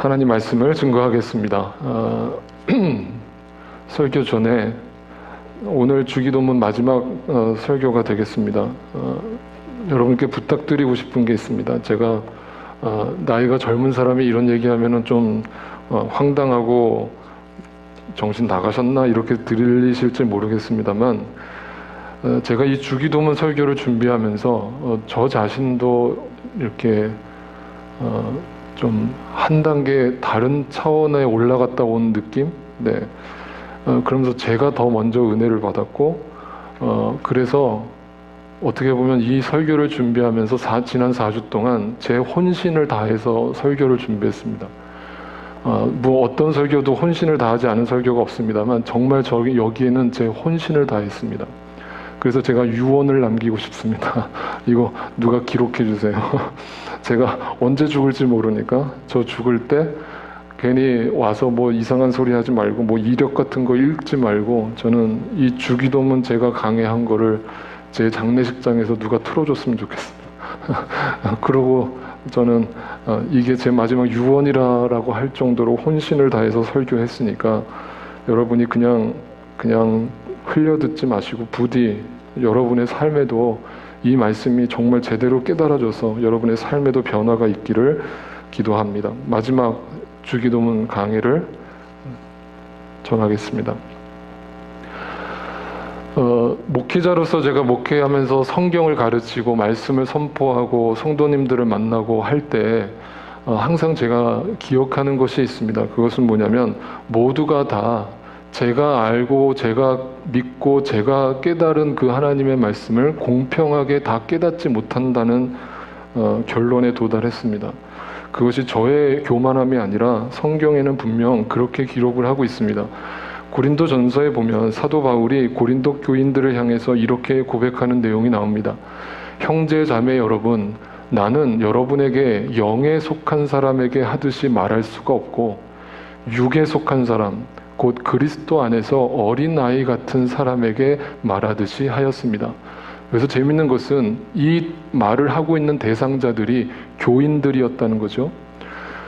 하나님 말씀을 증거하겠습니다. 설교 전에 오늘 주기도문 마지막 설교가 되겠습니다. 여러분께 부탁드리고 싶은 게 있습니다. 제가 나이가 젊은 사람이 이런 얘기하면은 좀 황당하고 정신 나가셨나 이렇게 들리실지 모르겠습니다만, 제가 이 주기도문 설교를 준비하면서 저 자신도 이렇게 좀 한 단계 다른 차원에 올라갔다 온 느낌? 네. 그러면서 제가 더 먼저 은혜를 받았고, 그래서 어떻게 보면 이 설교를 준비하면서 지난 4주 동안 제 혼신을 다해서 설교를 준비했습니다. 뭐 어떤 설교도 혼신을 다하지 않은 설교가 없습니다만, 정말 여기에는 제 혼신을 다했습니다. 그래서 제가 유언을 남기고 싶습니다. 이거 누가 기록해 주세요. 제가 언제 죽을지 모르니까 저 죽을 때 괜히 와서 뭐 이상한 소리 하지 말고 뭐 이력 같은 거 읽지 말고, 저는 이 주기도문 제가 강해한 거를 제 장례식장에서 누가 틀어줬으면 좋겠습니다. 그러고 저는 이게 제 마지막 유언이라고 할 정도로 혼신을 다해서 설교했으니까, 여러분이 그냥 흘려듣지 마시고 부디 여러분의 삶에도 이 말씀이 정말 제대로 깨달아져서 여러분의 삶에도 변화가 있기를 기도합니다. 마지막 주기도문 강해를 전하겠습니다. 목회자로서 제가 목회하면서 성경을 가르치고 말씀을 선포하고 성도님들을 만나고 할 때 항상 제가 기억하는 것이 있습니다. 그것은 뭐냐면, 모두가 다 제가 알고 제가 믿고 제가 깨달은 그 하나님의 말씀을 공평하게 다 깨닫지 못한다는 결론에 도달했습니다. 그것이 저의 교만함이 아니라 성경에는 분명 그렇게 기록을 하고 있습니다. 고린도전서에 보면 사도 바울이 고린도 교인들을 향해서 이렇게 고백하는 내용이 나옵니다. 형제 자매 여러분, 나는 여러분에게 영에 속한 사람에게 하듯이 말할 수가 없고, 육에 속한 사람 곧 그리스도 안에서 어린아이 같은 사람에게 말하듯이 하였습니다. 그래서 재밌는 것은 이 말을 하고 있는 대상자들이 교인들이었다는 거죠.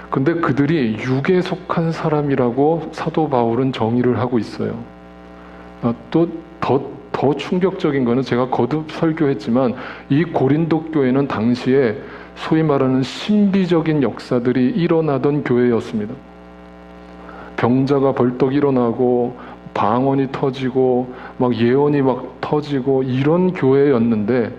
근데 그들이 육에 속한 사람이라고 사도 바울은 정의를 하고 있어요. 또 더 충격적인 거는, 제가 거듭 설교했지만 이 고린도 교회는 당시에 소위 말하는 신비적인 역사들이 일어나던 교회였습니다. 병자가 벌떡 일어나고 방언이 터지고 막 예언이 막 터지고 이런 교회였는데,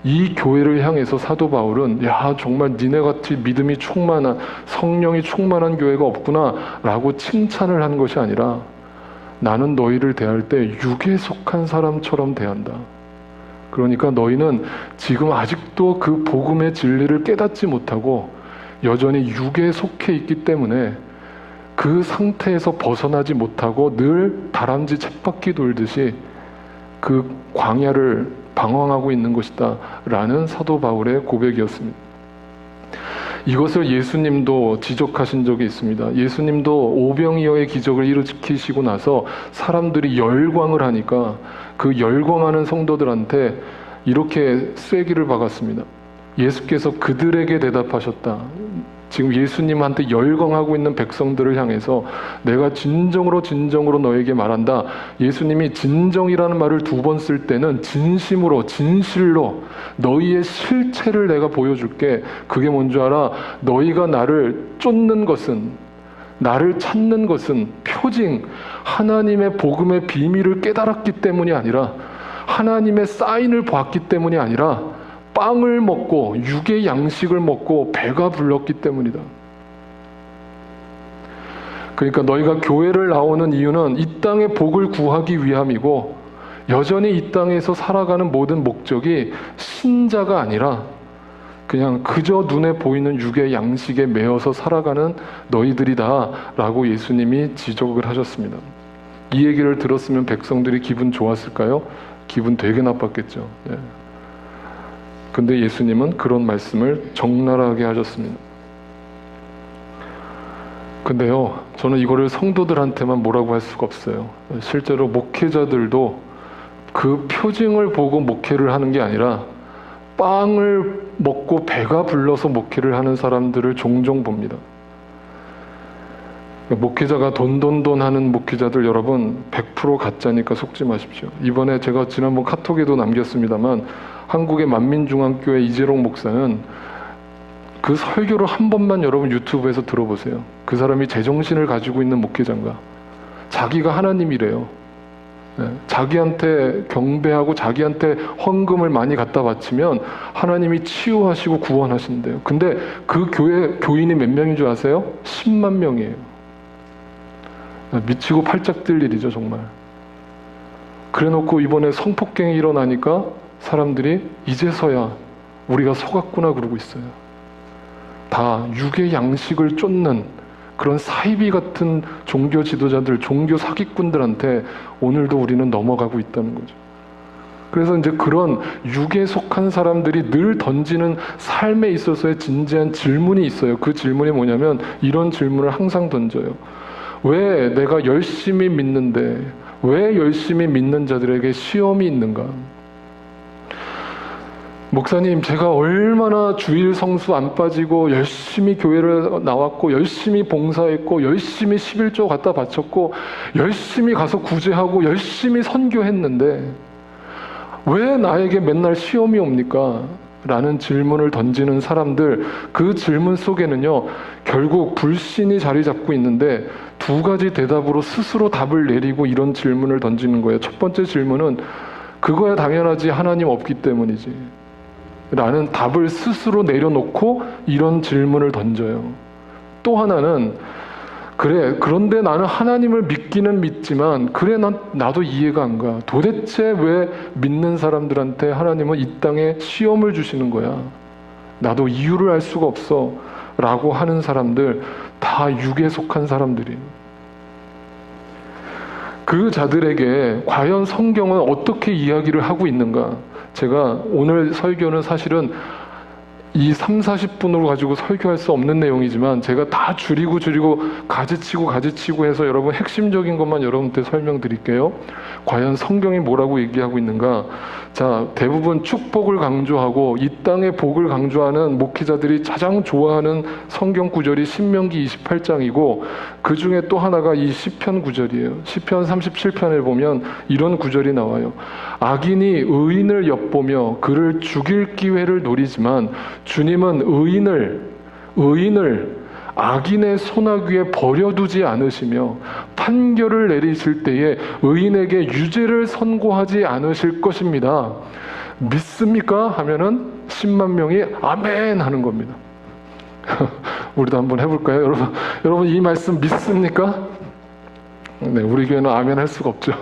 이 교회를 향해서 사도 바울은 정말 니네같이 믿음이 충만한, 성령이 충만한 교회가 없구나 라고 칭찬을 한 것이 아니라, 나는 너희를 대할 때 육에 속한 사람처럼 대한다. 그러니까 너희는 지금 아직도 그 복음의 진리를 깨닫지 못하고 여전히 육에 속해 있기 때문에 그 상태에서 벗어나지 못하고 늘 다람쥐 쳇바퀴 돌듯이 그 광야를 방황하고 있는 것이다 라는 사도 바울의 고백이었습니다. 이것을 예수님도 지적하신 적이 있습니다. 예수님도 오병이어의 기적을 일으키시고 나서 사람들이 열광을 하니까 그 열광하는 성도들한테 이렇게 쐐기를 박았습니다. 예수께서 그들에게 대답하셨다. 지금 예수님한테 열광하고 있는 백성들을 향해서 내가 진정으로 너에게 말한다. 예수님이 진정이라는 말을 2번 쓸 때는 진심으로, 진실로 너희의 실체를 내가 보여줄게. 그게 뭔지 알아? 너희가 나를 쫓는 것은, 나를 찾는 것은 표징, 하나님의 복음의 비밀을 깨달았기 때문이 아니라, 하나님의 사인을 봤기 때문이 아니라, 빵을 먹고 육의 양식을 먹고 배가 불렀기 때문이다. 그러니까 너희가 교회를 나오는 이유는 이 땅의 복을 구하기 위함이고, 여전히 이 땅에서 살아가는 모든 목적이 신자가 아니라 그냥 그저 눈에 보이는 육의 양식에 매여서 살아가는 너희들이다 라고 예수님이 지적을 하셨습니다. 이 얘기를 들었으면 백성들이 기분 좋았을까요? 기분 되게 나빴겠죠. 네. 근데 예수님은 그런 말씀을 적나라하게 하셨습니다. 근데요, 저는 이거를 성도들한테만 뭐라고 할 수가 없어요. 실제로 목회자들도 그 표징을 보고 목회를 하는 게 아니라 빵을 먹고 배가 불러서 목회를 하는 사람들을 종종 봅니다. 목회자가 돈 하는 목회자들 여러분 100% 가짜니까 속지 마십시오. 이번에 제가 지난번 카톡에도 남겼습니다만 한국의 만민중앙교회 이재롱 목사는 그 설교를 한 번만 여러분 유튜브에서 들어보세요. 그 사람이 제정신을 가지고 있는 목회자인가? 자기가 하나님이래요. 자기한테 경배하고 자기한테 헌금을 많이 갖다 바치면 하나님이 치유하시고 구원하신대요. 근데 그 교회 교인이 몇 명인 줄 아세요? 10만 명이에요. 미치고 팔짝 뛸 일이죠, 정말. 그래놓고 이번에 성폭행이 일어나니까 사람들이 이제서야 우리가 속았구나 그러고 있어요. 다 육의 양식을 쫓는 그런 사이비 같은 종교 지도자들, 종교 사기꾼들한테 오늘도 우리는 넘어가고 있다는 거죠. 그래서 이제 그런 육에 속한 사람들이 늘 던지는 삶에 있어서의 진지한 질문이 있어요. 그 질문이 뭐냐면 이런 질문을 항상 던져요. 왜 내가 열심히 믿는데 왜 열심히 믿는 자들에게 시험이 있는가? 목사님, 제가 얼마나 주일 성수 안 빠지고 열심히 교회를 나왔고 열심히 봉사했고 열심히 11조 갖다 바쳤고 열심히 가서 구제하고 열심히 선교했는데 왜 나에게 맨날 시험이 옵니까? 라는 질문을 던지는 사람들, 그 질문 속에는요 결국 불신이 자리 잡고 있는데 두 가지 대답으로 스스로 답을 내리고 이런 질문을 던지는 거예요. 첫 번째 질문은 그거야 당연하지, 하나님 없기 때문이지 라는 답을 스스로 내려놓고 이런 질문을 던져요. 또 하나는 그래, 그런데 나는 하나님을 믿기는 믿지만 그래, 나도 이해가 안 가. 도대체 왜 믿는 사람들한테 하나님은 이 땅에 시험을 주시는 거야? 나도 이유를 알 수가 없어 라고 하는 사람들, 다 육에 속한 사람들이에요. 그 자들에게 과연 성경은 어떻게 이야기를 하고 있는가? 제가 오늘 설교는 사실은 이 30-40분으로 가지고 설교할 수 없는 내용이지만 제가 다 줄이고 가지치고 해서 여러분 핵심적인 것만 여러분한테 설명드릴게요. 과연 성경이 뭐라고 얘기하고 있는가? 자, 대부분 축복을 강조하고 이 땅의 복을 강조하는 목회자들이 가장 좋아하는 성경 구절이 신명기 28장이고 그 중에 또 하나가 이 시편 구절이에요. 시편 37편에 보면 이런 구절이 나와요. 악인이 의인을 엿보며 그를 죽일 기회를 노리지만 주님은 의인을 악인의 소나귀에 버려두지 않으시며 판결을 내리실 때에 의인에게 유죄를 선고하지 않으실 것입니다. 믿습니까? 하면은 10만 명이 아멘 하는 겁니다. 우리도 한번 해볼까요? 여러분 이 말씀 믿습니까? 네, 우리 교회는 아멘 할 수가 없죠.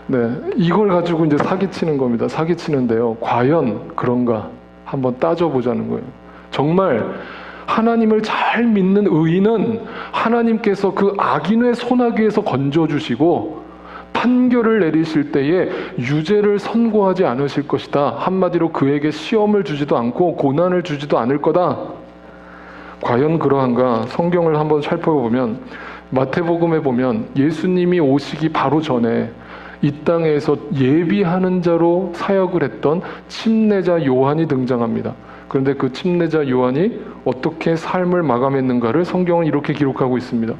네, 이걸 가지고 이제 사기치는 겁니다. 사기치는데요. 과연 그런가? 한번 따져보자는 거예요. 정말 하나님을 잘 믿는 의인은 하나님께서 그 악인의 소나기에서 건져주시고 판결을 내리실 때에 유죄를 선고하지 않으실 것이다. 한마디로 그에게 시험을 주지도 않고 고난을 주지도 않을 거다. 과연 그러한가? 성경을 한번 살펴보면 마태복음에 보면 예수님이 오시기 바로 전에 이 땅에서 예비하는 자로 사역을 했던 침례자 요한이 등장합니다. 그런데 그 침례자 요한이 어떻게 삶을 마감했는가를 성경은 이렇게 기록하고 있습니다.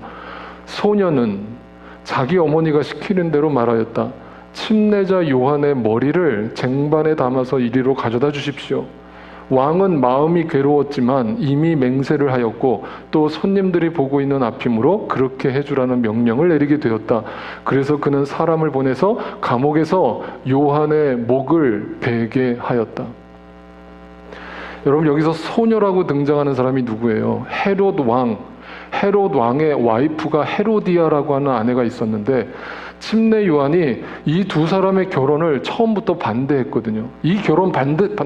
소년은 자기 어머니가 시키는 대로 말하였다. 침례자 요한의 머리를 쟁반에 담아서 이리로 가져다 주십시오. 왕은 마음이 괴로웠지만 이미 맹세를 하였고 또 손님들이 보고 있는 앞이므로 그렇게 해주라는 명령을 내리게 되었다. 그래서 그는 사람을 보내서 감옥에서 요한의 목을 베게 하였다. 여러분 여기서 소녀라고 등장하는 사람이 누구예요? 헤롯 왕의 와이프가 헤로디아라고 하는 아내가 있었는데 침례 요한이 이 두 사람의 결혼을 처음부터 반대했거든요.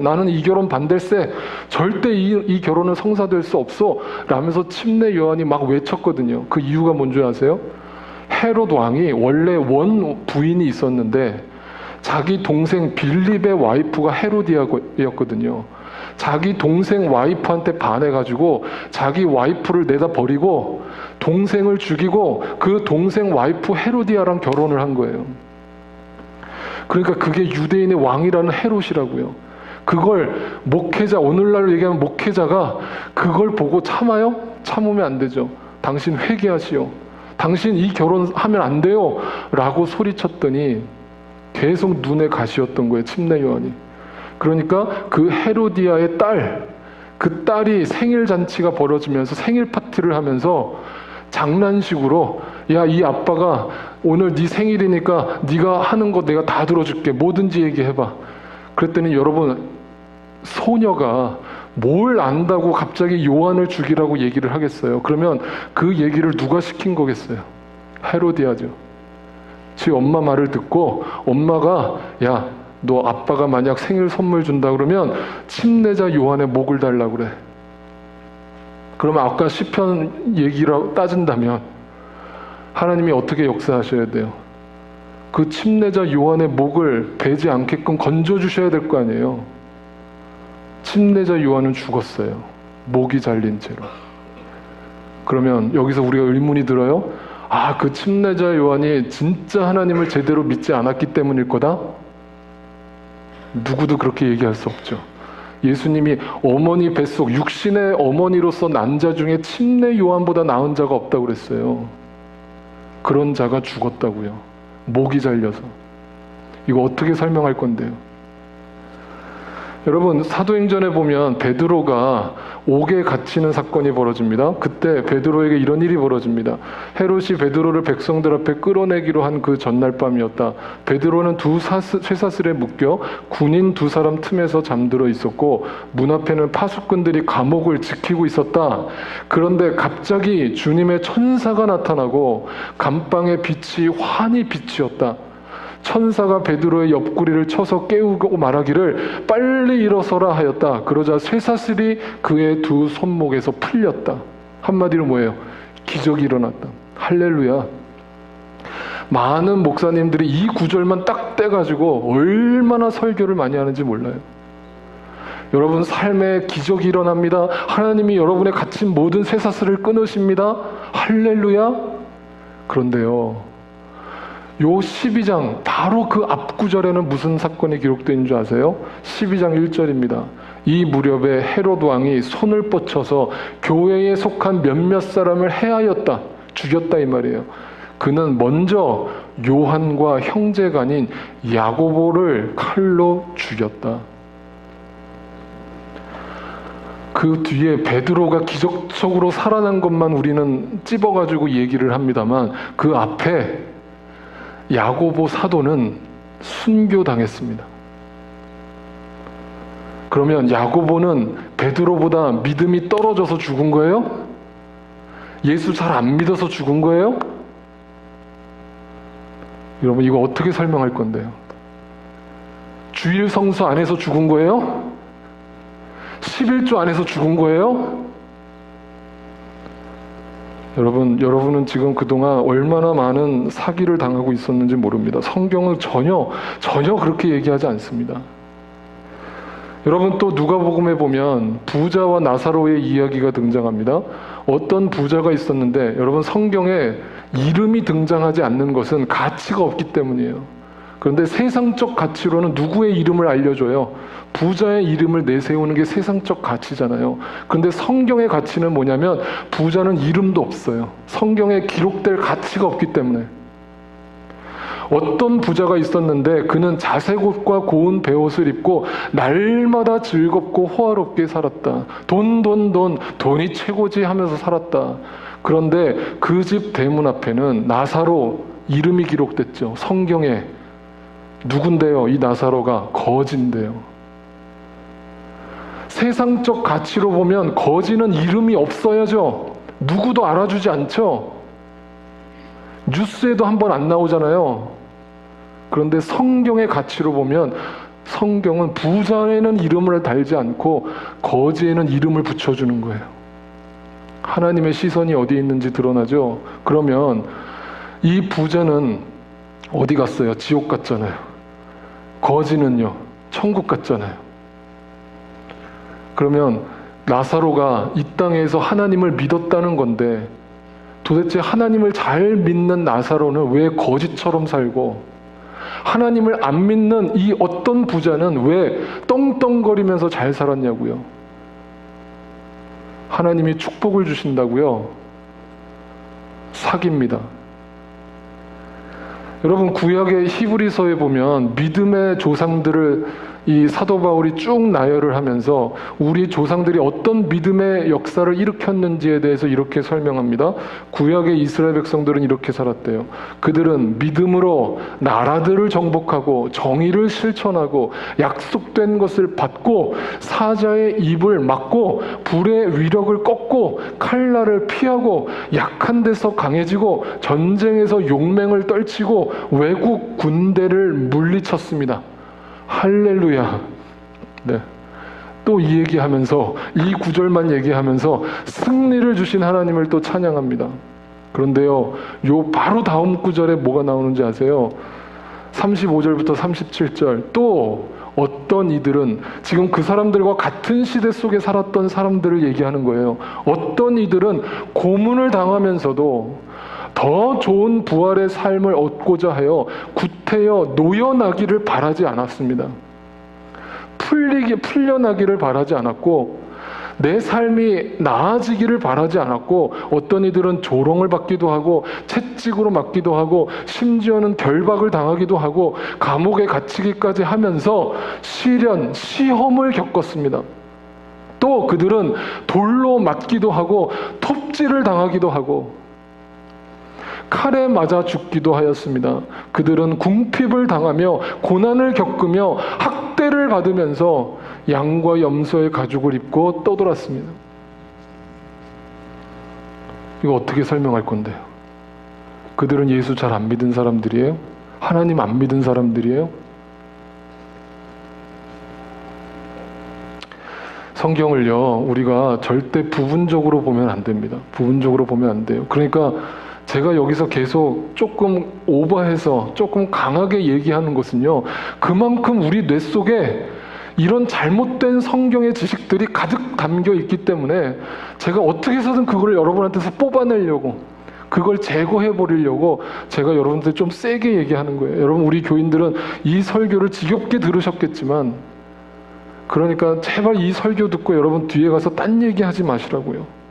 나는 이 결혼 반댈세. 절대 이 결혼은 성사될 수 없어. 라면서 침례 요한이 막 외쳤거든요. 그 이유가 뭔지 아세요? 헤롯 왕이 원래 원 부인이 있었는데 자기 동생 빌립의 와이프가 헤로디아였거든요. 자기 동생 와이프한테 반해가지고 자기 와이프를 내다 버리고 동생을 죽이고 그 동생 와이프 헤로디아랑 결혼을 한 거예요. 그러니까 그게 유대인의 왕이라는 헤롯이라고요. 그걸 목회자, 오늘날로 얘기하면 목회자가 그걸 보고 참아요? 참으면 안 되죠. 당신 회개하시오. 당신 이 결혼하면 안 돼요. 라고 소리쳤더니 계속 눈에 가시였던 거예요, 침례 요한이. 그러니까 그 헤로디아의 그 딸이 생일 잔치가 벌어지면서 생일 파티를 하면서 장난식으로 야, 이 아빠가 오늘 네 생일이니까 네가 하는 거 내가 다 들어줄게. 뭐든지 얘기해봐. 그랬더니 여러분, 소녀가 뭘 안다고 갑자기 요한을 죽이라고 얘기를 하겠어요? 그러면 그 얘기를 누가 시킨 거겠어요? 헤로디아죠. 지 엄마 말을 듣고 엄마가 야, 너 아빠가 만약 생일 선물 준다 그러면 침례자 요한의 목을 달라고 그래. 그러면 아까 시편 얘기로 따진다면 하나님이 어떻게 역사하셔야 돼요? 그 침례자 요한의 목을 베지 않게끔 건져주셔야 될 거 아니에요. 침례자 요한은 죽었어요. 목이 잘린 채로. 그러면 여기서 우리가 의문이 들어요. 아, 그 침례자 요한이 진짜 하나님을 제대로 믿지 않았기 때문일 거다? 누구도 그렇게 얘기할 수 없죠. 예수님이 어머니 뱃속 육신의 어머니로서 난 자 중에 침례 요한보다 나은 자가 없다고 그랬어요. 그런 자가 죽었다고요. 목이 잘려서. 이거 어떻게 설명할 건데요? 여러분, 사도행전에 보면 베드로가 옥에 갇히는 사건이 벌어집니다. 그때 베드로에게 이런 일이 벌어집니다. 헤롯이 베드로를 백성들 앞에 끌어내기로 한 그 전날 밤이었다. 베드로는 두 쇠사슬에 묶여 군인 두 사람 틈에서 잠들어 있었고 문 앞에는 파수꾼들이 감옥을 지키고 있었다. 그런데 갑자기 주님의 천사가 나타나고 감방의 빛이 환히 빛이었다. 천사가 베드로의 옆구리를 쳐서 깨우고 말하기를 빨리 일어서라 하였다. 그러자 쇠사슬이 그의 두 손목에서 풀렸다. 한마디로 뭐예요? 기적이 일어났다. 할렐루야. 많은 목사님들이 이 구절만 딱 떼가지고 얼마나 설교를 많이 하는지 몰라요. 여러분 삶에 기적이 일어납니다. 하나님이 여러분의 갇힌 모든 쇠사슬을 끊으십니다. 할렐루야. 그런데요, 요 12장 바로 그 앞구절에는 무슨 사건이 기록되어 있는 줄 아세요? 12장 1절입니다. 이 무렵에 헤롯 왕이 손을 뻗쳐서 교회에 속한 몇몇 사람을 해하였다. 죽였다 이 말이에요. 그는 먼저 요한과 형제간인 야고보를 칼로 죽였다. 그 뒤에 베드로가 기적적으로 살아난 것만 우리는 찝어가지고 얘기를 합니다만 그 앞에 야고보 사도는 순교당했습니다. 그러면 야고보는 베드로보다 믿음이 떨어져서 죽은 거예요? 예수 잘 안 믿어서 죽은 거예요? 여러분, 이거 어떻게 설명할 건데요? 주일 성수 안에서 죽은 거예요? 11조 안에서 죽은 거예요? 여러분은 지금 그동안 얼마나 많은 사기를 당하고 있었는지 모릅니다. 성경은 전혀 그렇게 얘기하지 않습니다. 여러분, 또 누가복음에 보면 부자와 나사로의 이야기가 등장합니다. 어떤 부자가 있었는데, 여러분, 성경에 이름이 등장하지 않는 것은 가치가 없기 때문이에요. 그런데 세상적 가치로는 누구의 이름을 알려줘요? 부자의 이름을 내세우는 게 세상적 가치잖아요. 그런데 성경의 가치는 뭐냐면 부자는 이름도 없어요. 성경에 기록될 가치가 없기 때문에. 어떤 부자가 있었는데 그는 자색 옷과 고운 베옷을 입고 날마다 즐겁고 호화롭게 살았다. 돈이 최고지 하면서 살았다. 그런데 그 집 대문 앞에는 나사로 이름이 기록됐죠. 성경에. 누군데요? 이 나사로가 거지인데요. 세상적 가치로 보면 거지는 이름이 없어야죠. 누구도 알아주지 않죠. 뉴스에도 한번 안 나오잖아요. 그런데 성경의 가치로 보면 성경은 부자에는 이름을 달지 않고 거지에는 이름을 붙여주는 거예요. 하나님의 시선이 어디에 있는지 드러나죠. 그러면 이 부자는 어디 갔어요? 지옥 갔잖아요. 거지는요, 천국 갔잖아요. 그러면 나사로가 이 땅에서 하나님을 믿었다는 건데 도대체 하나님을 잘 믿는 나사로는 왜 거지처럼 살고 하나님을 안 믿는 이 어떤 부자는 왜 떵떵거리면서 잘 살았냐고요? 하나님이 축복을 주신다고요? 사기입니다. 여러분, 구약의 히브리서에 보면 믿음의 조상들을 이 사도 바울이 쭉 나열을 하면서 우리 조상들이 어떤 믿음의 역사를 일으켰는지에 대해서 이렇게 설명합니다. 구약의 이스라엘 백성들은 이렇게 살았대요. 그들은 믿음으로 나라들을 정복하고 정의를 실천하고 약속된 것을 받고 사자의 입을 막고 불의 위력을 꺾고 칼날을 피하고 약한 데서 강해지고 전쟁에서 용맹을 떨치고 외국 군대를 물리쳤습니다. 할렐루야. 네. 또 이 얘기하면서, 이 구절만 얘기하면서 승리를 주신 하나님을 또 찬양합니다. 그런데요, 요 바로 다음 구절에 뭐가 나오는지 아세요? 35절부터 37절. 또 어떤 이들은, 지금 그 사람들과 같은 시대 속에 살았던 사람들을 얘기하는 거예요. 어떤 이들은 고문을 당하면서도 더 좋은 부활의 삶을 얻고자 하여 구태여 노여나기를 바라지 않았습니다. 풀려나기를 바라지 않았고, 내 삶이 나아지기를 바라지 않았고, 어떤 이들은 조롱을 받기도 하고 채찍으로 맞기도 하고 심지어는 결박을 당하기도 하고 감옥에 갇히기까지 하면서 시험을 겪었습니다. 또 그들은 돌로 맞기도 하고 톱질을 당하기도 하고 칼에 맞아 죽기도 하였습니다. 그들은 궁핍을 당하며 고난을 겪으며 학대를 받으면서 양과 염소의 가죽을 입고 떠돌았습니다. 이거 어떻게 설명할 건데요? 그들은 예수 잘 안 믿은 사람들이에요? 하나님 안 믿은 사람들이에요? 성경을요, 우리가 절대 부분적으로 보면 안 됩니다. 부분적으로 보면 안 돼요. 그러니까 제가 여기서 계속 조금 오버해서 조금 강하게 얘기하는 것은요, 그만큼 우리 뇌 속에 이런 잘못된 성경의 지식들이 가득 담겨 있기 때문에 제가 어떻게 해서든 그걸 여러분한테서 뽑아내려고, 그걸 제거해 버리려고 제가 여러분들 좀 세게 얘기하는 거예요. 여러분, 우리 교인들은 이 설교를 지겹게 들으셨겠지만, 그러니까 제발 이 설교 듣고 여러분 뒤에 가서 딴 얘기하지 마시라고요.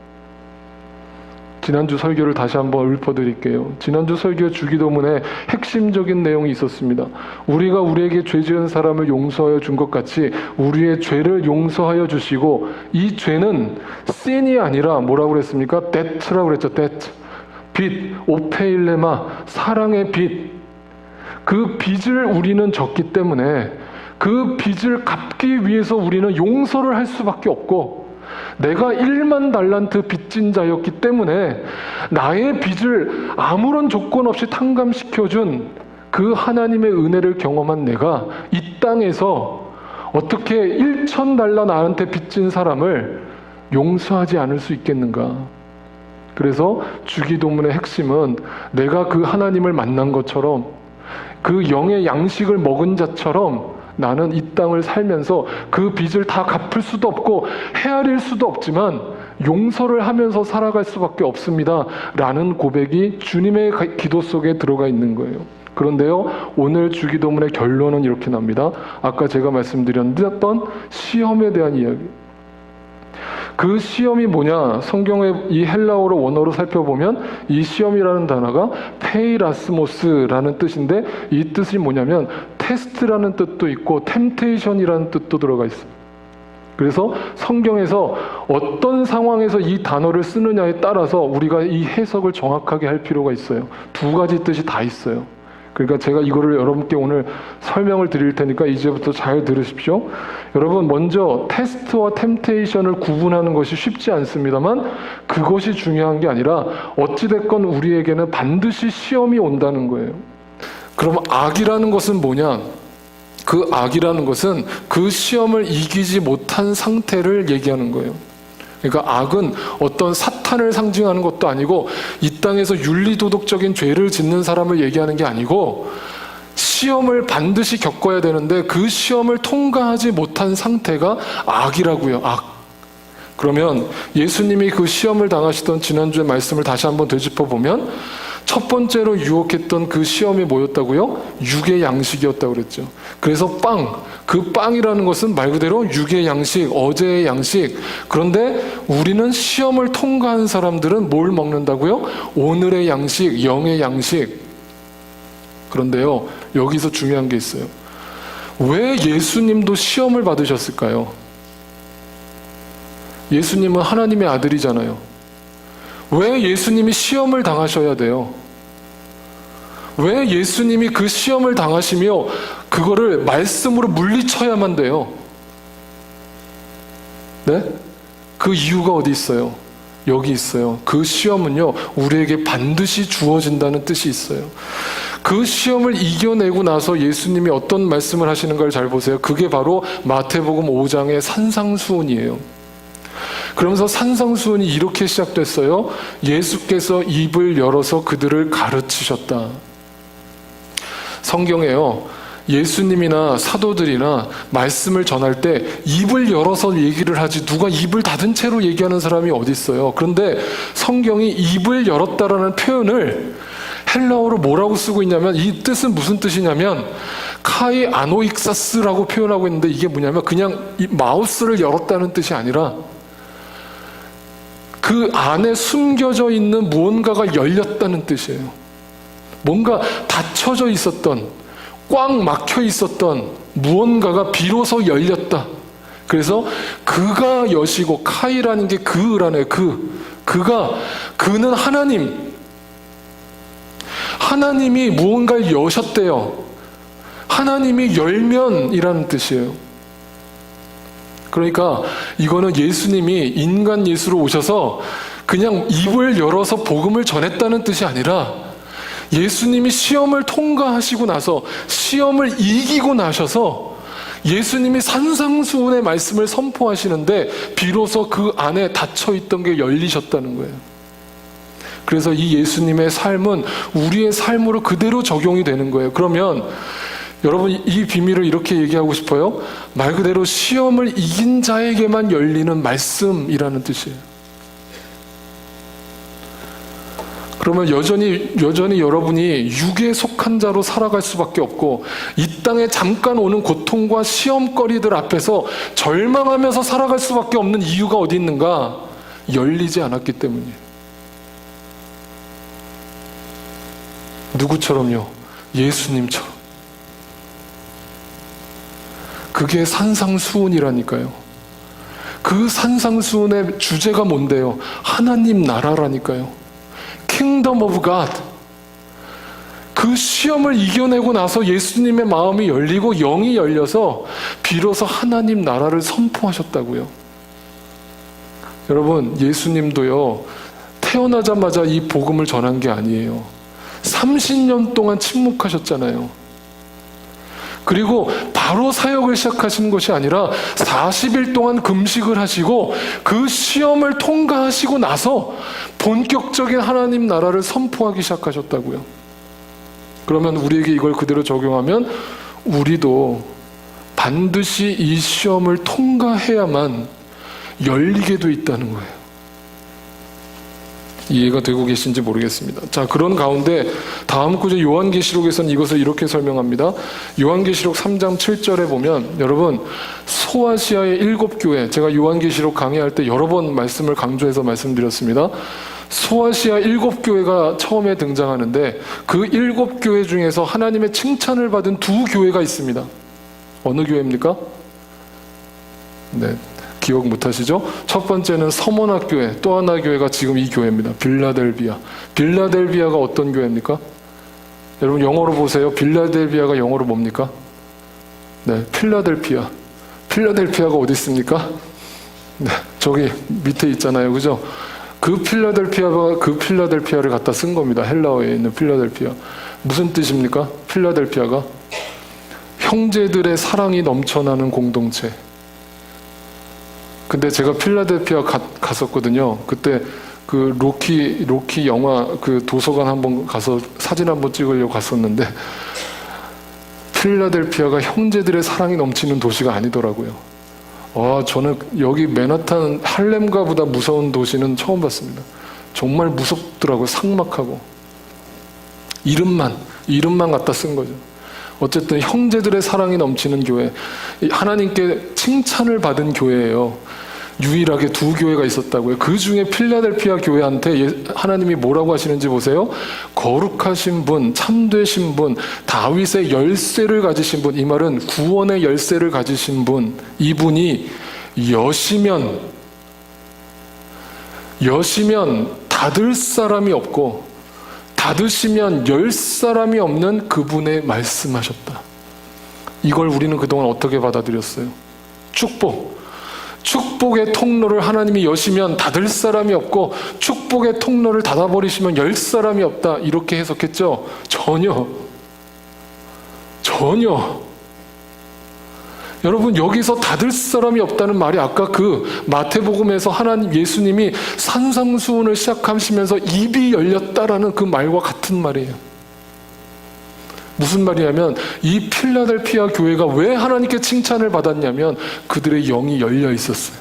지난주 설교를 다시 한번 읊어드릴게요. 지난주 설교 주기도문에 핵심적인 내용이 있었습니다. 우리가 우리에게 죄 지은 사람을 용서하여 준 것 같이 우리의 죄를 용서하여 주시고, 이 죄는 sin이 아니라 뭐라고 그랬습니까? debt라고 그랬죠. debt. 빚, 오페일레마, 사랑의 빚. 그 빚을 우리는 졌기 때문에 그 빚을 갚기 위해서 우리는 용서를 할 수밖에 없고, 내가 1만 달란트 빚진 자였기 때문에 나의 빚을 아무런 조건 없이 탕감시켜준 그 하나님의 은혜를 경험한 내가 이 땅에서 어떻게 1,000달러 나한테 빚진 사람을 용서하지 않을 수 있겠는가? 그래서 주기도문의 핵심은 내가 그 하나님을 만난 것처럼, 그 영의 양식을 먹은 자처럼 나는 이 땅을 살면서 그 빚을 다 갚을 수도 없고 헤아릴 수도 없지만 용서를 하면서 살아갈 수밖에 없습니다 라는 고백이 주님의 기도 속에 들어가 있는 거예요. 그런데요, 오늘 주기도문의 결론은 이렇게 납니다. 아까 제가 말씀드렸던 시험에 대한 이야기. 그 시험이 뭐냐? 성경의 이 헬라어로 원어로 살펴보면 이 시험이라는 단어가 페이라스모스라는 뜻인데, 이 뜻이 뭐냐면 테스트라는 뜻도 있고 템테이션이라는 뜻도 들어가 있습니다. 그래서 성경에서 어떤 상황에서 이 단어를 쓰느냐에 따라서 우리가 이 해석을 정확하게 할 필요가 있어요. 두 가지 뜻이 다 있어요. 그러니까 제가 이거를 여러분께 오늘 설명을 드릴 테니까 이제부터 잘 들으십시오. 여러분, 먼저 테스트와 템테이션을 구분하는 것이 쉽지 않습니다만 그것이 중요한 게 아니라 어찌됐건 우리에게는 반드시 시험이 온다는 거예요. 그럼 악이라는 것은 뭐냐? 그 악이라는 것은 그 시험을 이기지 못한 상태를 얘기하는 거예요. 그러니까 악은 어떤 사탄을 상징하는 것도 아니고 이 땅에서 윤리도덕적인 죄를 짓는 사람을 얘기하는 게 아니고 시험을 반드시 겪어야 되는데 그 시험을 통과하지 못한 상태가 악이라고요. 악. 그러면 예수님이 그 시험을 당하시던 지난주의 말씀을 다시 한번 되짚어보면 첫 번째로 유혹했던 그 시험이 뭐였다고요? 육의 양식이었다고 그랬죠. 그래서 그 빵이라는 것은 말 그대로 육의 양식, 어제의 양식. 그런데 우리는 시험을 통과한 사람들은 뭘 먹는다고요? 오늘의 양식, 영의 양식. 그런데요, 여기서 중요한 게 있어요. 왜 예수님도 시험을 받으셨을까요? 예수님은 하나님의 아들이잖아요. 왜 예수님이 시험을 당하셔야 돼요? 왜 예수님이 그 시험을 당하시며 그거를 말씀으로 물리쳐야만 돼요? 네? 그 이유가 어디 있어요? 여기 있어요. 그 시험은요, 우리에게 반드시 주어진다는 뜻이 있어요. 그 시험을 이겨내고 나서 예수님이 어떤 말씀을 하시는가를 잘 보세요. 그게 바로 마태복음 5장의 산상수훈이에요. 그러면서 산상수훈이 이렇게 시작됐어요. 예수께서 입을 열어서 그들을 가르치셨다. 성경에요, 예수님이나 사도들이나 말씀을 전할 때 입을 열어서 얘기를 하지 누가 입을 닫은 채로 얘기하는 사람이 어디 있어요? 그런데 성경이 입을 열었다라는 표현을 헬라어로 뭐라고 쓰고 있냐면, 이 뜻은 무슨 뜻이냐면 카이 아노익사스라고 표현하고 있는데, 이게 뭐냐면 그냥 이 마우스를 열었다는 뜻이 아니라 그 안에 숨겨져 있는 무언가가 열렸다는 뜻이에요. 뭔가 닫혀져 있었던, 꽉 막혀 있었던 무언가가 비로소 열렸다. 그래서 그가 여시고, 카이라는 게 그라네. 그는 하나님이 무언가를 여셨대요. 하나님이 열면이라는 뜻이에요. 그러니까 이거는 예수님이 인간 예수로 오셔서 그냥 입을 열어서 복음을 전했다는 뜻이 아니라, 예수님이 시험을 통과하시고 나서, 시험을 이기고 나셔서 예수님이 산상수훈의 말씀을 선포하시는데 비로소 그 안에 닫혀있던 게 열리셨다는 거예요. 그래서 이 예수님의 삶은 우리의 삶으로 그대로 적용이 되는 거예요. 그러면 여러분, 이 비밀을 이렇게 얘기하고 싶어요. 말 그대로 시험을 이긴 자에게만 열리는 말씀이라는 뜻이에요. 그러면 여전히 여러분이 육에 속한 자로 살아갈 수밖에 없고, 이 땅에 잠깐 오는 고통과 시험거리들 앞에서 절망하면서 살아갈 수밖에 없는 이유가 어디 있는가? 열리지 않았기 때문이에요. 누구처럼요? 예수님처럼. 그게 산상수훈이라니까요. 그 산상수훈의 주제가 뭔데요? 하나님 나라라니까요. Kingdom of God. 그 시험을 이겨내고 나서 예수님의 마음이 열리고 영이 열려서 비로소 하나님 나라를 선포하셨다고요. 여러분, 예수님도요, 태어나자마자 이 복음을 전한 게 아니에요. 30년 동안 침묵하셨잖아요. 그리고 바로 사역을 시작하신 것이 아니라 40일 동안 금식을 하시고 그 시험을 통과하시고 나서 본격적인 하나님 나라를 선포하기 시작하셨다고요. 그러면 우리에게 이걸 그대로 적용하면 우리도 반드시 이 시험을 통과해야만 열리게 돼 있다는 거예요. 이해가 되고 계신지 모르겠습니다. 자, 그런 가운데 다음 구절 요한계시록에서는 이것을 이렇게 설명합니다. 요한계시록 3장 7절에 보면, 여러분, 소아시아의 7교회, 제가 요한계시록 강의할 때 여러 번 말씀을 강조해서 말씀드렸습니다. 소아시아 7교회가 처음에 등장하는데 그 7교회 중에서 하나님의 칭찬을 받은 2교회가 있습니다. 어느 교회입니까? 네, 기억 못하시죠? 첫 번째는 서머나교회, 또 하나 교회가 지금 이 교회입니다. 빌라델비아. 빌라델비아가 어떤 교회입니까? 여러분 영어로 보세요. 빌라델비아가 영어로 뭡니까? 네, 필라델피아. 필라델피아가 어디 있습니까? 네, 저기 밑에 있잖아요. 그죠? 그 필라델피아를 갖다 쓴 겁니다. 헬라어에 있는 필라델피아. 무슨 뜻입니까? 필라델피아가 형제들의 사랑이 넘쳐나는 공동체. 근데 제가 필라델피아 갔었거든요. 그때 그 로키 영화 그 도서관 한번 가서 사진 한번 찍으려고 갔었는데, 필라델피아가 형제들의 사랑이 넘치는 도시가 아니더라고요. 저는 여기 맨하탄 할렘가보다 무서운 도시는 처음 봤습니다. 정말 무섭더라고요. 삭막하고. 이름만 갖다 쓴 거죠. 어쨌든 형제들의 사랑이 넘치는 교회, 하나님께 칭찬을 받은 교회예요. 유일하게 두 교회가 있었다고요. 그 중에 필라델피아 교회한테 하나님이 뭐라고 하시는지 보세요. 거룩하신 분, 참되신 분, 다윗의 열쇠를 가지신 분, 이 말은 구원의 열쇠를 가지신 분, 이분이 여시면 닫을 사람이 없고 닫으시면 열 사람이 없는 그분의 말씀하셨다. 이걸 우리는 그동안 어떻게 받아들였어요? 축복의 통로를 하나님이 여시면 닫을 사람이 없고 축복의 통로를 닫아버리시면 열 사람이 없다, 이렇게 해석했죠? 전혀. 여러분, 여기서 닫을 사람이 없다는 말이 아까 그 마태복음에서 하나님 예수님이 산상수훈을 시작하시면서 입이 열렸다라는 그 말과 같은 말이에요. 무슨 말이냐면 이 필라델피아 교회가 왜 하나님께 칭찬을 받았냐면 그들의 영이 열려 있었어요.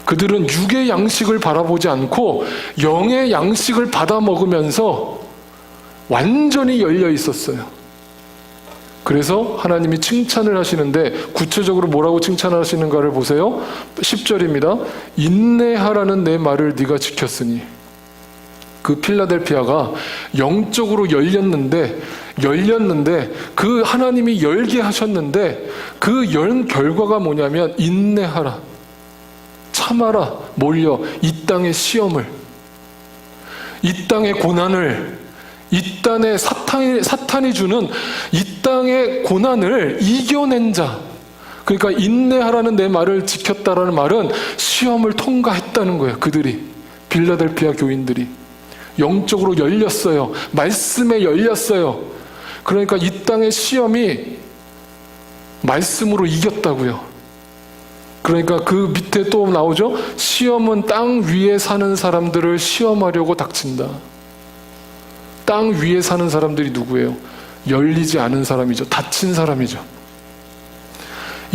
그들은 육의 양식을 바라보지 않고 영의 양식을 받아 먹으면서 완전히 열려 있었어요. 그래서 하나님이 칭찬을 하시는데 구체적으로 뭐라고 칭찬하시는가를 보세요. 10절입니다. 인내하라는 내 말을 네가 지켰으니. 그 필라델피아가 영적으로 열렸는데 그 하나님이 열게 하셨는데 그 연 결과가 뭐냐면 인내하라, 참아라. 뭘요? 이 땅의 시험을, 이 땅의 고난을, 이 땅에 사탄이 주는 이 땅의 고난을 이겨낸 자. 그러니까 인내하라는 내 말을 지켰다라는 말은 시험을 통과했다는 거예요. 그들이, 빌라델피아 교인들이 영적으로 열렸어요. 말씀에 열렸어요. 그러니까 이 땅의 시험이 말씀으로 이겼다고요. 그러니까 그 밑에 또 나오죠. 시험은 땅 위에 사는 사람들을 시험하려고 닥친다. 땅 위에 사는 사람들이 누구예요? 열리지 않은 사람이죠. 닫힌 사람이죠.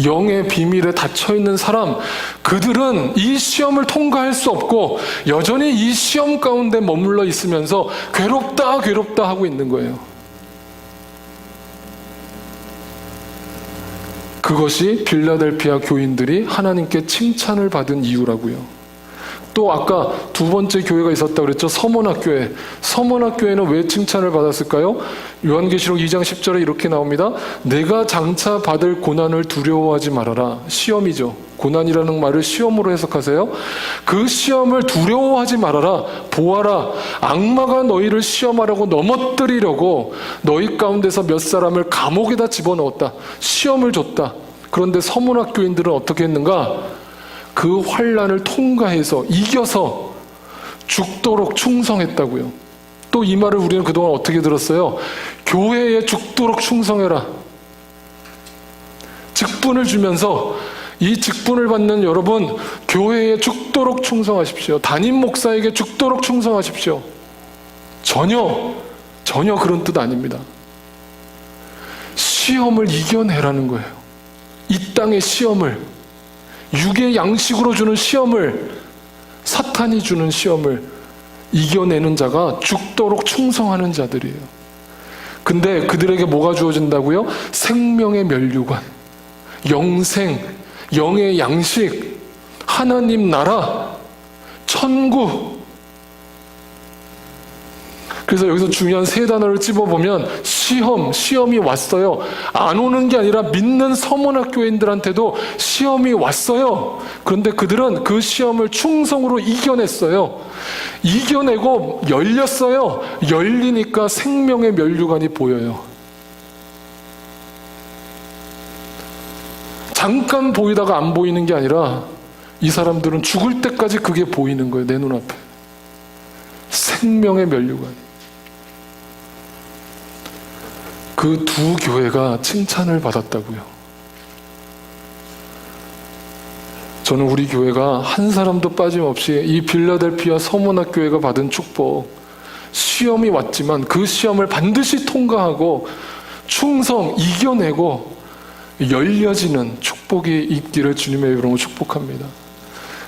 영의 비밀에 닫혀있는 사람, 그들은 이 시험을 통과할 수 없고 여전히 이 시험 가운데 머물러 있으면서 괴롭다 하고 있는 거예요. 그것이 빌라델피아 교인들이 하나님께 칭찬을 받은 이유라고요. 또 아까 두 번째 교회가 있었다고 그랬죠. 서문학교회. 서문학교회는 왜 칭찬을 받았을까요? 요한계시록 2장 10절에 이렇게 나옵니다. 내가 장차 받을 고난을 두려워하지 말아라. 시험이죠. 고난이라는 말을 시험으로 해석하세요. 그 시험을 두려워하지 말아라. 보아라. 악마가 너희를 시험하려고 넘어뜨리려고 너희 가운데서 몇 사람을 감옥에다 집어넣었다. 시험을 줬다. 그런데 서문학교인들은 어떻게 했는가? 그 환난을 통과해서 이겨서 죽도록 충성했다고요. 또 이 말을 우리는 그동안 어떻게 들었어요? 교회에 죽도록 충성해라. 직분을 주면서 이 직분을 받는 여러분, 교회에 죽도록 충성하십시오. 담임 목사에게 죽도록 충성하십시오. 전혀 그런 뜻 아닙니다. 시험을 이겨내라는 거예요. 이 땅의 시험을, 육의 양식으로 주는 시험을, 사탄이 주는 시험을 이겨내는 자가 죽도록 충성하는 자들이에요. 근데 그들에게 뭐가 주어진다고요? 생명의 면류관, 영생, 영의 양식, 하나님 나라, 천국. 그래서 여기서 중요한 세 단어를 찝어보면 시험이 왔어요. 안 오는 게 아니라 믿는 서문학교인들한테도 시험이 왔어요. 그런데 그들은 그 시험을 충성으로 이겨냈어요. 이겨내고 열렸어요. 열리니까 생명의 면류관이 보여요. 잠깐 보이다가 안 보이는 게 아니라 이 사람들은 죽을 때까지 그게 보이는 거예요. 내 눈앞에. 생명의 면류관. 그 두 교회가 칭찬을 받았다고요. 저는 우리 교회가 한 사람도 빠짐없이 이 빌라델피아 서문학교회가 받은 축복, 시험이 왔지만 그 시험을 반드시 통과하고 충성, 이겨내고 열려지는 축복이 있기를 주님의 이름으로 축복합니다.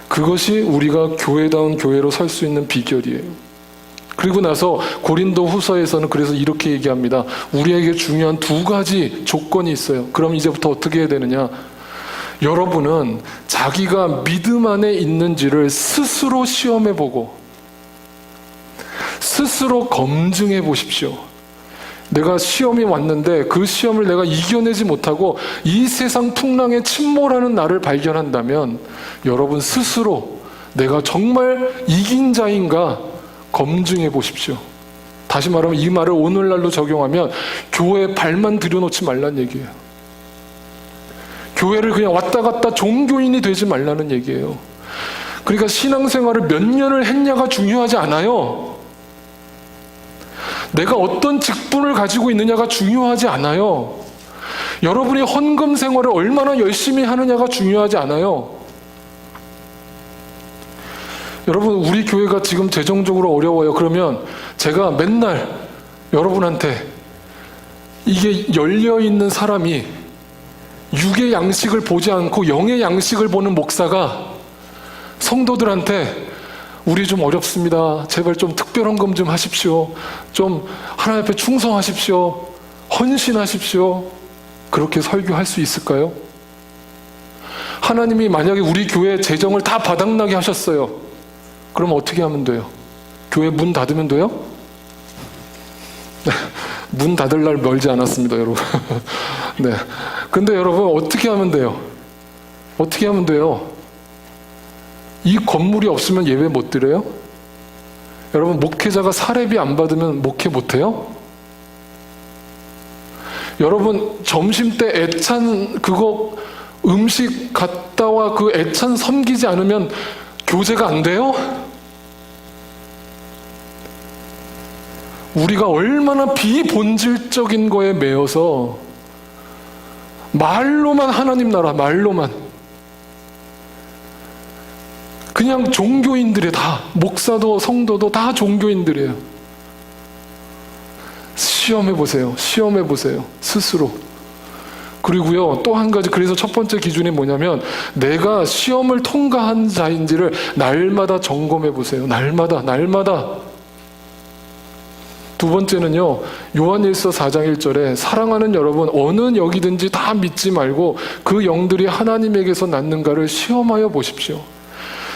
그것이 우리가 교회다운 교회로 설 수 있는 비결이에요. 그리고 나서 고린도 후서에서는 그래서 이렇게 얘기합니다. 우리에게 중요한 두 가지 조건이 있어요. 그럼 이제부터 어떻게 해야 되느냐? 여러분은 자기가 믿음 안에 있는지를 스스로 시험해보고 스스로 검증해 보십시오. 내가 시험이 왔는데 그 시험을 내가 이겨내지 못하고 이 세상 풍랑에 침몰하는 나를 발견한다면 여러분 스스로 내가 정말 이긴 자인가 검증해 보십시오. 다시 말하면 이 말을 오늘날로 적용하면 교회에 발만 들여놓지 말란 얘기예요. 교회를 그냥 왔다 갔다 종교인이 되지 말라는 얘기예요. 그러니까 신앙생활을 몇 년을 했냐가 중요하지 않아요. 내가 어떤 직분을 가지고 있느냐가 중요하지 않아요. 여러분이 헌금 생활을 얼마나 열심히 하느냐가 중요하지 않아요. 여러분, 우리 교회가 지금 재정적으로 어려워요. 그러면 제가 맨날 여러분한테 이게 열려있는 사람이 육의 양식을 보지 않고 영의 양식을 보는 목사가 성도들한테 우리 좀 어렵습니다. 제발 좀 특별 헌금 좀 하십시오. 좀 하나님 앞에 충성하십시오. 헌신하십시오. 그렇게 설교할 수 있을까요? 하나님이 만약에 우리 교회 재정을 다 바닥나게 하셨어요. 그럼 어떻게 하면 돼요? 교회 문 닫으면 돼요? 문 닫을 날 멀지 않았습니다, 여러분. 네. 근데 여러분, 어떻게 하면 돼요? 어떻게 하면 돼요? 이 건물이 없으면 예배 못 드려요? 여러분, 목회자가 사례비 안 받으면 목회 못 해요? 여러분, 점심 때 애찬 그거 음식 갔다 와 그 애찬 섬기지 않으면 교제가 안 돼요? 우리가 얼마나 비본질적인 거에 매여서 말로만 하나님 나라, 말로만. 그냥 종교인들이 다, 목사도 성도도 다 종교인들이에요. 시험해보세요. 시험해보세요. 스스로. 그리고요, 또 한 가지, 그래서 첫 번째 기준이 뭐냐면 내가 시험을 통과한 자인지를 날마다 점검해보세요. 날마다. 두 번째는요, 요한일서 4장 1절에 사랑하는 여러분, 어느 영이든지 다 믿지 말고 그 영들이 하나님에게서 났는가를 시험하여 보십시오.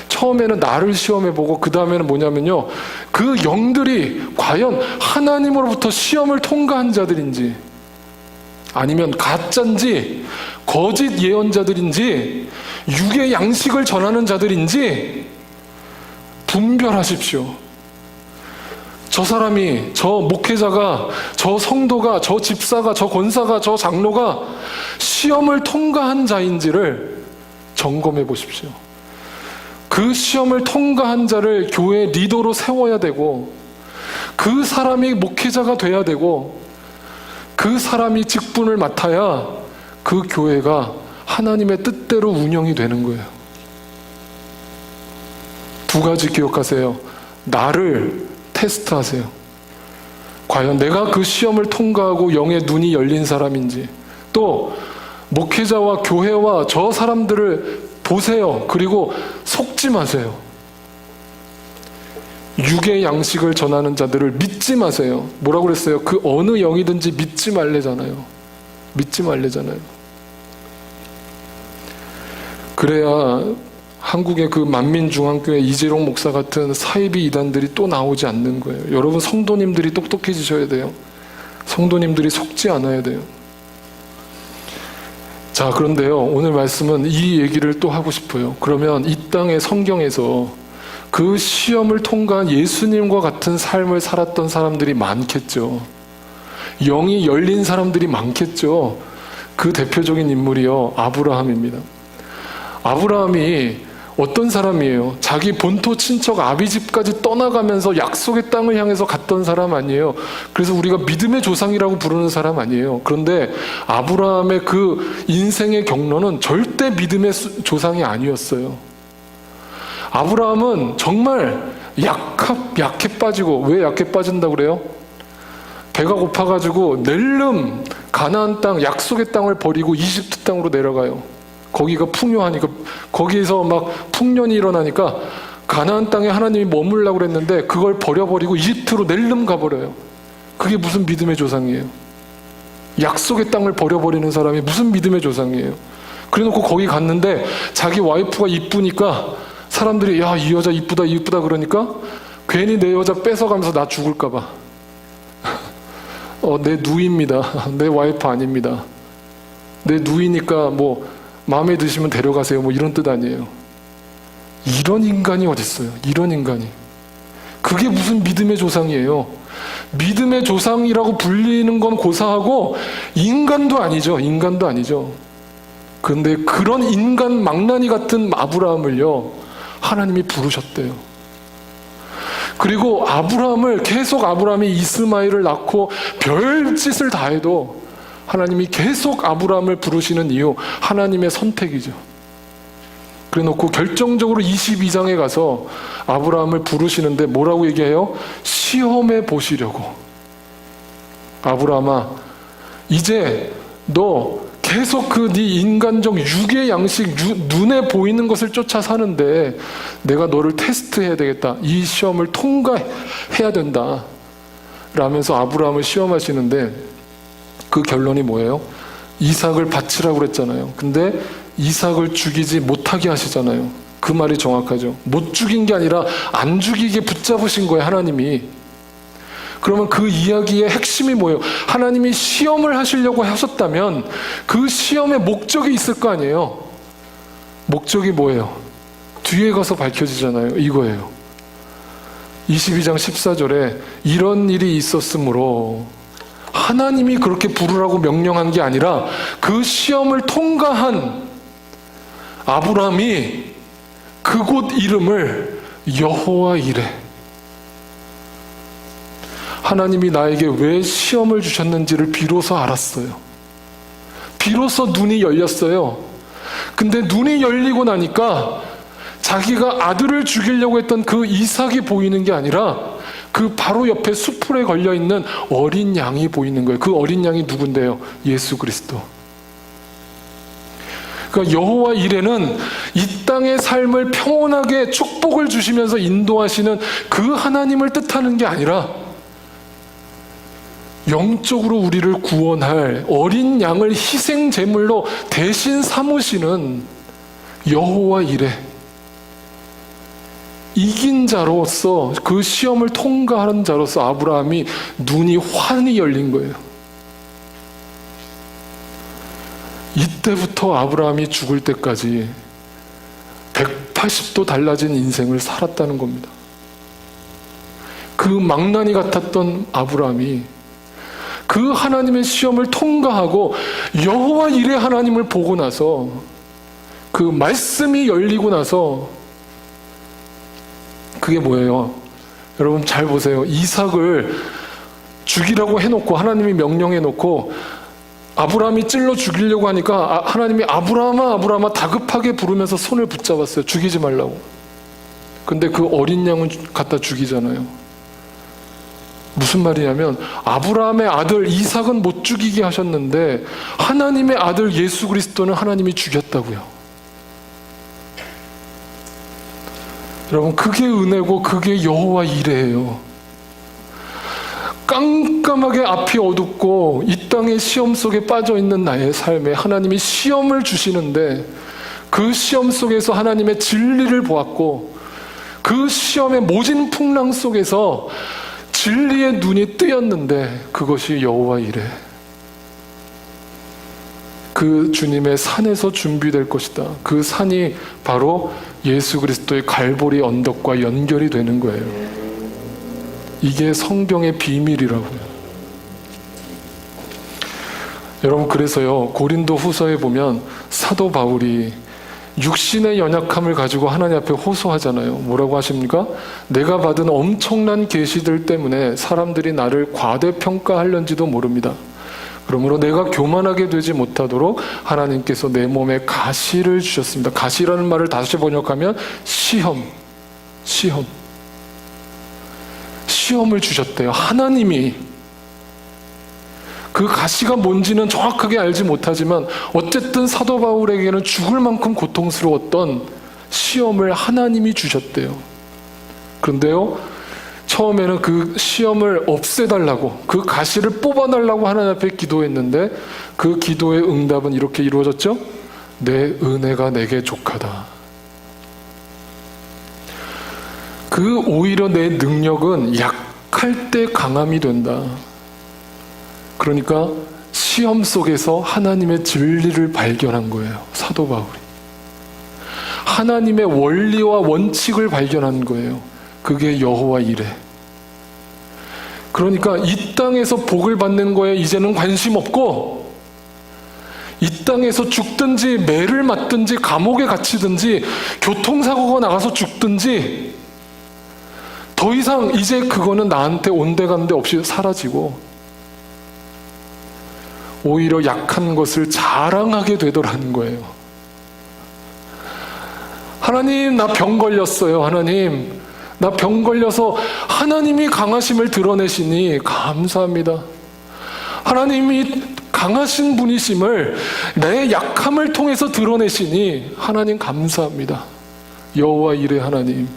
처음에는 나를 시험해보고 그 다음에는 뭐냐면요, 그 영들이 과연 하나님으로부터 시험을 통과한 자들인지 아니면 가짜인지 거짓 예언자들인지 육의 양식을 전하는 자들인지 분별하십시오. 저 사람이, 저 목회자가, 저 성도가, 저 집사가, 저 권사가, 저 장로가 시험을 통과한 자인지를 점검해 보십시오. 그 시험을 통과한 자를 교회 리더로 세워야 되고, 그 사람이 목회자가 돼야 되고, 그 사람이 직분을 맡아야 그 교회가 하나님의 뜻대로 운영이 되는 거예요. 두 가지 기억하세요. 나를 테스트하세요. 과연 내가 그 시험을 통과하고 영의 눈이 열린 사람인지, 또 목회자와 교회와 저 사람들을 보세요. 그리고 속지 마세요. 육의 양식을 전하는 자들을 믿지 마세요. 뭐라고 그랬어요? 그 어느 영이든지 믿지 말래잖아요. 믿지 말래잖아요. 그래야 한국의 그 만민중앙교회 이재롱 목사 같은 사이비 이단들이 또 나오지 않는 거예요. 여러분, 성도님들이 똑똑해지셔야 돼요. 성도님들이 속지 않아야 돼요. 자, 그런데요, 오늘 말씀은 이 얘기를 또 하고 싶어요. 그러면 이 땅의 성경에서 그 시험을 통과한 예수님과 같은 삶을 살았던 사람들이 많겠죠. 영이 열린 사람들이 많겠죠. 그 대표적인 인물이요, 아브라함입니다. 아브라함이 어떤 사람이에요? 자기 본토 친척 아비집까지 떠나가면서 약속의 땅을 향해서 갔던 사람 아니에요. 그래서 우리가 믿음의 조상이라고 부르는 사람 아니에요. 그런데 아브라함의 그 인생의 경로는 절대 믿음의 조상이 아니었어요. 아브라함은 정말 약해 빠지고, 왜 약해 빠진다고 그래요? 배가 고파가지고 낼름 가나안 땅, 약속의 땅을 버리고 이집트 땅으로 내려가요. 거기가 풍요하니까, 거기에서 막 풍년이 일어나니까 가나안 땅에 하나님이 머물라고 그랬는데 그걸 버려버리고 이집트로 낼름 가버려요. 그게 무슨 믿음의 조상이에요? 약속의 땅을 버려버리는 사람이 무슨 믿음의 조상이에요? 그래놓고 거기 갔는데 자기 와이프가 이쁘니까 사람들이 야, 이 여자 이쁘다 이쁘다 그러니까 괜히 내 여자 뺏어가면서 나 죽을까봐 내 누이입니다. 내 와이프 아닙니다. 내 누이니까 뭐 마음에 드시면 데려가세요. 뭐 이런 뜻 아니에요. 이런 인간이 어딨어요? 이런 인간이. 그게 무슨 믿음의 조상이에요? 믿음의 조상이라고 불리는 건 고사하고 인간도 아니죠. 인간도 아니죠. 그런데 그런 인간 망나니 같은 아브라함을요, 하나님이 부르셨대요. 그리고 아브라함을 계속 아브라함이 이스마엘을 낳고 별짓을 다 해도 하나님이 계속 아브라함을 부르시는 이유, 하나님의 선택이죠. 그래놓고 결정적으로 22장에 가서 아브라함을 부르시는데 뭐라고 얘기해요? 시험해 보시려고. 아브라함아, 이제 너 계속 그 네 인간적 육의 양식, 눈에 보이는 것을 쫓아 사는데 내가 너를 테스트해야 되겠다. 이 시험을 통과해야 된다. 라면서 아브라함을 시험하시는데 그 결론이 뭐예요? 이삭을 바치라고 그랬잖아요. 근데 이삭을 죽이지 못하게 하시잖아요. 그 말이 정확하죠. 못 죽인 게 아니라 안 죽이게 붙잡으신 거예요, 하나님이. 그러면 그 이야기의 핵심이 뭐예요? 하나님이 시험을 하시려고 하셨다면 그 시험의 목적이 있을 거 아니에요? 목적이 뭐예요? 뒤에 가서 밝혀지잖아요. 이거예요. 22장 14절에 이런 일이 있었으므로 하나님이 그렇게 부르라고 명령한 게 아니라 그 시험을 통과한 아브라함이 그곳 이름을 여호와 이레, 하나님이 나에게 왜 시험을 주셨는지를 비로소 알았어요. 비로소 눈이 열렸어요. 근데 눈이 열리고 나니까 자기가 아들을 죽이려고 했던 그 이삭이 보이는 게 아니라 그 바로 옆에 수풀에 걸려있는 어린 양이 보이는 거예요. 그 어린 양이 누군데요? 예수 그리스도. 그러니까 여호와 이레는 이 땅의 삶을 평온하게 축복을 주시면서 인도하시는 그 하나님을 뜻하는 게 아니라 영적으로 우리를 구원할 어린 양을 희생 제물로 대신 삼으시는 여호와 이레, 이긴 자로서, 그 시험을 통과하는 자로서 아브라함이 눈이 환히 열린 거예요. 이때부터 아브라함이 죽을 때까지 180도 달라진 인생을 살았다는 겁니다. 그 망나니 같았던 아브라함이 그 하나님의 시험을 통과하고 여호와 이레 하나님을 보고 나서, 그 말씀이 열리고 나서, 그게 뭐예요? 여러분 잘 보세요. 이삭을 죽이라고 해놓고, 하나님이 명령해놓고 아브라함이 찔러 죽이려고 하니까 하나님이 아브라함아 아브라함아 다급하게 부르면서 손을 붙잡았어요. 죽이지 말라고. 근데 그 어린 양은 갖다 죽이잖아요. 무슨 말이냐면 아브라함의 아들 이삭은 못 죽이게 하셨는데 하나님의 아들 예수 그리스도는 하나님이 죽였다고요. 여러분, 그게 은혜고 그게 여호와 이레예요. 깜깜하게 앞이 어둡고 이 땅의 시험 속에 빠져있는 나의 삶에 하나님이 시험을 주시는데 그 시험 속에서 하나님의 진리를 보았고 그 시험의 모진 풍랑 속에서 진리의 눈이 뜨였는데 그것이 여호와 이레, 그 주님의 산에서 준비될 것이다. 그 산이 바로 예수 그리스도의 갈보리 언덕과 연결이 되는 거예요. 이게 성경의 비밀이라고요. 여러분, 그래서요, 고린도 후서에 보면 사도 바울이 육신의 연약함을 가지고 하나님 앞에 호소하잖아요. 뭐라고 하십니까? 내가 받은 엄청난 계시들 때문에 사람들이 나를 과대평가하려는지도 모릅니다. 그러므로 내가 교만하게 되지 못하도록 하나님께서 내 몸에 가시를 주셨습니다. 가시라는 말을 다시 번역하면 시험을 주셨대요. 하나님이. 그 가시가 뭔지는 정확하게 알지 못하지만 어쨌든 사도 바울에게는 죽을 만큼 고통스러웠던 시험을 하나님이 주셨대요. 그런데요, 처음에는 그 시험을 없애달라고, 그 가시를 뽑아달라고 하나님 앞에 기도했는데 그 기도의 응답은 이렇게 이루어졌죠? 내 은혜가 내게 족하다. 그 오히려 내 능력은 약할 때 강함이 된다. 그러니까 시험 속에서 하나님의 진리를 발견한 거예요, 사도 바울이. 하나님의 원리와 원칙을 발견한 거예요. 그게 여호와 이레. 그러니까 이 땅에서 복을 받는 거에 이제는 관심 없고, 이 땅에서 죽든지 매를 맞든지 감옥에 갇히든지 교통사고가 나가서 죽든지 더 이상 이제 그거는 나한테 온데간데 없이 사라지고, 오히려 약한 것을 자랑하게 되더라는 거예요. 하나님, 나 병 걸렸어요. 하나님, 나 병 걸려서 하나님이 강하심을 드러내시니 감사합니다. 하나님이 강하신 분이심을 내 약함을 통해서 드러내시니 하나님 감사합니다. 여호와 이레 하나님,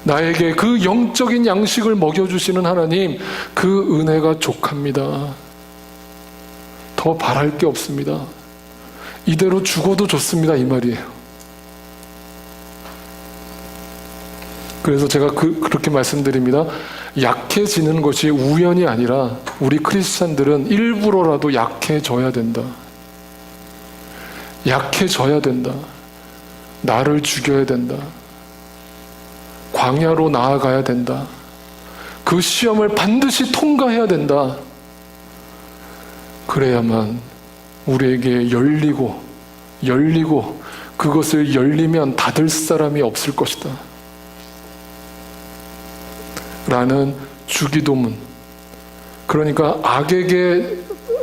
나에게 그 영적인 양식을 먹여주시는 하나님, 그 은혜가 족합니다. 더 바랄 게 없습니다. 이대로 죽어도 좋습니다, 이 말이에요. 그래서 제가 그렇게 말씀드립니다. 약해지는 것이 우연이 아니라 우리 크리스찬들은 일부러라도 약해져야 된다. 약해져야 된다. 나를 죽여야 된다. 광야로 나아가야 된다. 그 시험을 반드시 통과해야 된다. 그래야만 우리에게 열리고 그것을 열리면 닫을 사람이 없을 것이다 라는 주기도문. 그러니까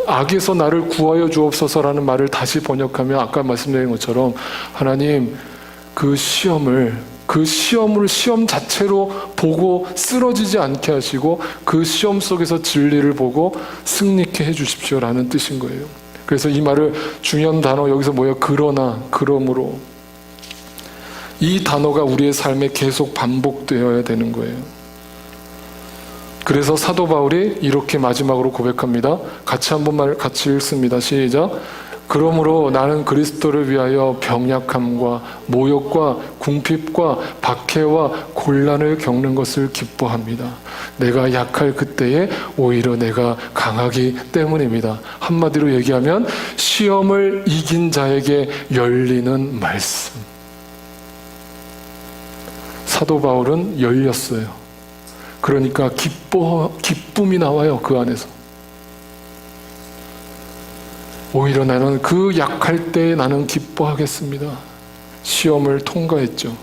악에서 나를 구하여 주옵소서라는 말을 다시 번역하면 아까 말씀드린 것처럼 하나님, 그 시험 자체로 보고 쓰러지지 않게 하시고 그 시험 속에서 진리를 보고 승리케 해주십시오라는 뜻인 거예요. 그래서 이 말을, 중요한 단어 여기서 뭐예요? 그러나, 그러므로. 이 단어가 우리의 삶에 계속 반복되어야 되는 거예요. 그래서 사도 바울이 이렇게 마지막으로 고백합니다. 같이 읽습니다. 시작. 그러므로 나는 그리스도를 위하여 병약함과 모욕과 궁핍과 박해와 곤란을 겪는 것을 기뻐합니다. 내가 약할 그때에 오히려 내가 강하기 때문입니다. 한마디로 얘기하면 시험을 이긴 자에게 열리는 말씀. 사도 바울은 열렸어요. 그러니까 기쁨이 나와요, 그 안에서. 오히려 나는 그 약할 때 나는 기뻐하겠습니다. 시험을 통과했죠.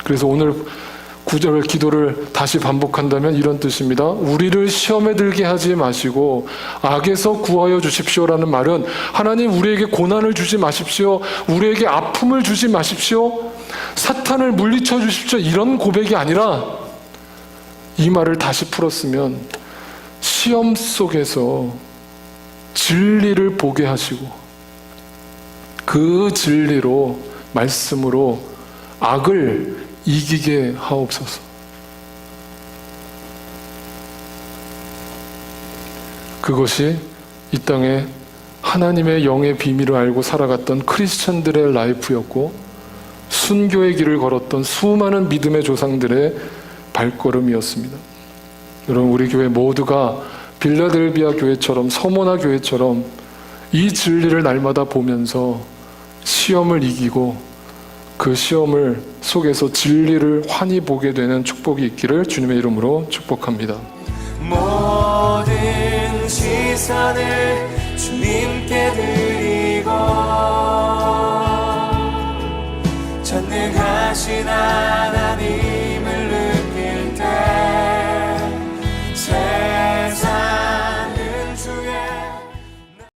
그래서 오늘 9절 기도를 다시 반복한다면 이런 뜻입니다. 우리를 시험에 들게 하지 마시고 악에서 구하여 주십시오라는 말은 하나님, 우리에게 고난을 주지 마십시오. 우리에게 아픔을 주지 마십시오. 사탄을 물리쳐 주십시오. 이런 고백이 아니라, 이 말을 다시 풀었으면 시험 속에서 진리를 보게 하시고 그 진리로, 말씀으로 악을 이기게 하옵소서. 그것이 이 땅에 하나님의 영의 비밀을 알고 살아갔던 크리스천들의 라이프였고, 순교의 길을 걸었던 수많은 믿음의 조상들의 발걸음이었습니다. 여러분, 우리 교회 모두가 빌라델비아 교회처럼, 서모나 교회처럼 이 진리를 날마다 보면서 시험을 이기고 그 시험을 속에서 진리를 환히 보게 되는 축복이 있기를 주님의 이름으로 축복합니다. 모든 시선을 주님께 드리고 전능하신 하나님